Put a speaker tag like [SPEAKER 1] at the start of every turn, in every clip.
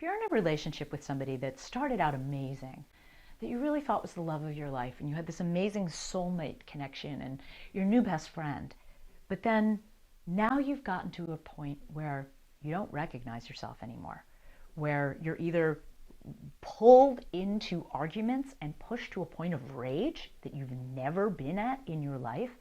[SPEAKER 1] If you're in a relationship with somebody that started out amazing, that you really thought was the love of your life, and you had this amazing soulmate connection and your new best friend, but then now you've gotten to a point where you don't recognize yourself anymore, where you're either pulled into arguments and pushed to a point of rage that you've never been at in your life,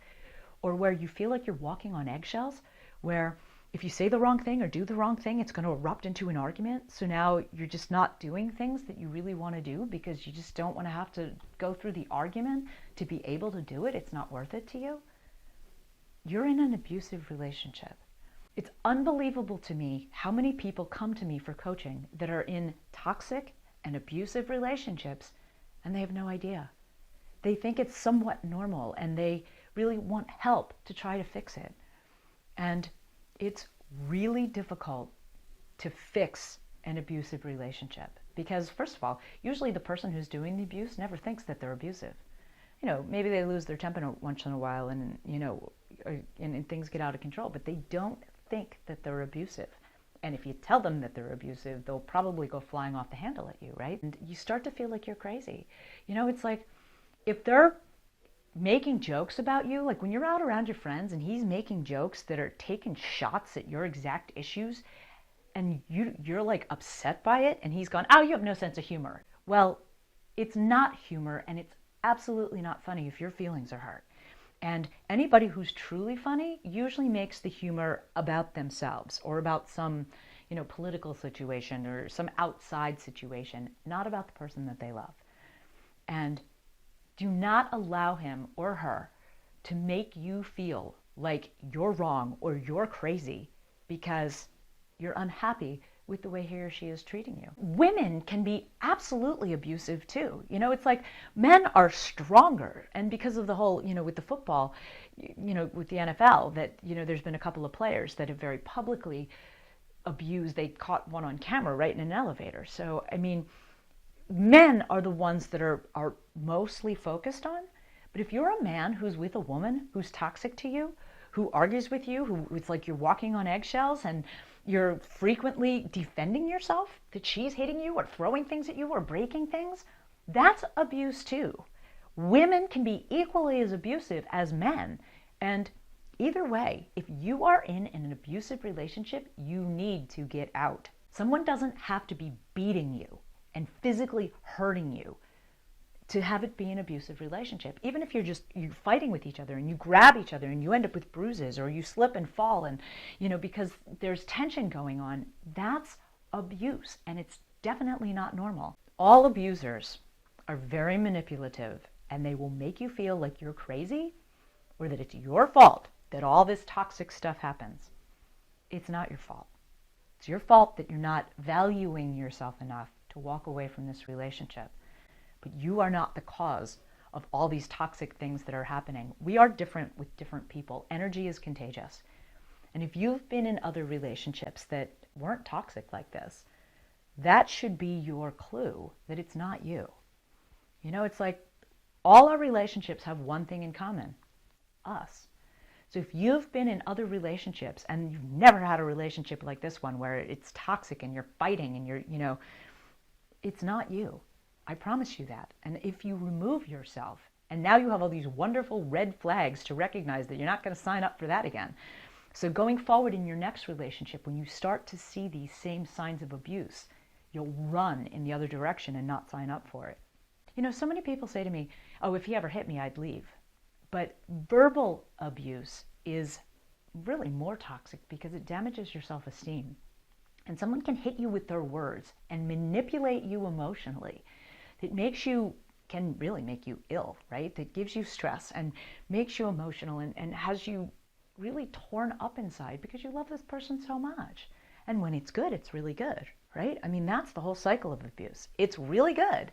[SPEAKER 1] or where you feel like you're walking on eggshells, where if you say the wrong thing or do the wrong thing, it's going to erupt into an argument. So now you're just not doing things that you really want to do because you just don't want to have to go through the argument to be able to do it. It's not worth it to you. You're in an abusive relationship. It's unbelievable to me how many people come to me for coaching that are in toxic and abusive relationships and they have no idea. They think it's somewhat normal and they really want help to try to fix it. And it's really difficult to fix an abusive relationship because, first of all, usually the person who's doing the abuse never thinks that they're abusive. Maybe they lose their temper once in a while and, and things get out of control, but they don't think that they're abusive. And if you tell them that they're abusive, they'll probably go flying off the handle at you, right? And you start to feel like you're crazy. It's like if they're making jokes about you, like when you're out around your friends and he's making jokes that are taking shots at your exact issues and you're like upset by it and he's gone, oh, you have no sense of humor. Well, it's not humor and it's absolutely not funny if your feelings are hurt. And anybody who's truly funny usually makes the humor about themselves or about some, political situation or some outside situation, not about the person that they love. And do not allow him or her to make you feel like you're wrong or you're crazy because you're unhappy with the way he or she is treating you. Women can be absolutely abusive too. It's like men are stronger. And because of the whole, with the football, with the NFL, that, there's been a couple of players that have very publicly abused. They caught one on camera right in an elevator. So, men are the ones that are mostly focused on. But if you're a man who's with a woman who's toxic to you, who argues with you, who it's like you're walking on eggshells and you're frequently defending yourself, that she's hitting you or throwing things at you or breaking things, that's abuse too. Women can be equally as abusive as men. And either way, if you are in an abusive relationship, you need to get out. Someone doesn't have to be beating you and physically hurting you to have it be an abusive relationship. Even if you're fighting with each other and you grab each other and you end up with bruises or you slip and fall and, because there's tension going on, that's abuse and it's definitely not normal. All abusers are very manipulative and they will make you feel like you're crazy or that it's your fault that all this toxic stuff happens. It's not your fault. It's your fault that you're not valuing yourself enough to walk away from this relationship. But you are not the cause of all these toxic things that are happening. We are different with different people. Energy is contagious. And if you've been in other relationships that weren't toxic like this, that should be your clue that it's not you. It's like all our relationships have one thing in common: us. So if you've been in other relationships and you've never had a relationship like this one where it's toxic and you're fighting and you're, it's not you. I promise you that. And if you remove yourself, and now you have all these wonderful red flags to recognize that you're not going to sign up for that again. So going forward in your next relationship, when you start to see these same signs of abuse, you'll run in the other direction and not sign up for it. So many people say to me, oh, if he ever hit me, I'd leave. But verbal abuse is really more toxic because it damages your self-esteem. And someone can hit you with their words and manipulate you emotionally. It can really make you ill, right? That gives you stress and makes you emotional and has you really torn up inside because you love this person so much. And when it's good, it's really good, right? That's the whole cycle of abuse. It's really good.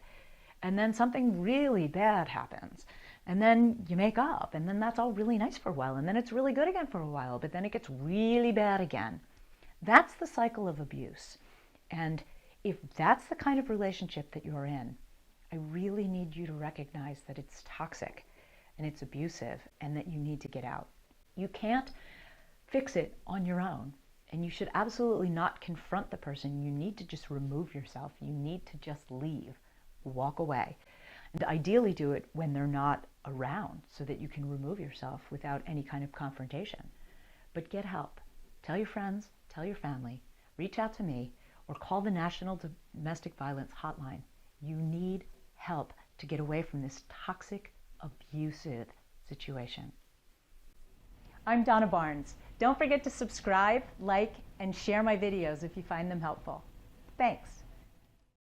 [SPEAKER 1] And then something really bad happens. And then you make up. And then that's all really nice for a while. And then it's really good again for a while. But then it gets really bad again. That's the cycle of abuse. And if that's the kind of relationship that you're in, I really need you to recognize that it's toxic and it's abusive and that you need to get out. You can't fix it on your own. And you should absolutely not confront the person. You need to just remove yourself. You need to just leave, walk away. And ideally do it when they're not around so that you can remove yourself without any kind of confrontation. But get help. Tell your friends, tell your family, reach out to me, or call the National Domestic Violence Hotline. You need help to get away from this toxic, abusive situation. I'm Donna Barnes. Don't forget to subscribe, like, and share my videos if you find them helpful. Thanks.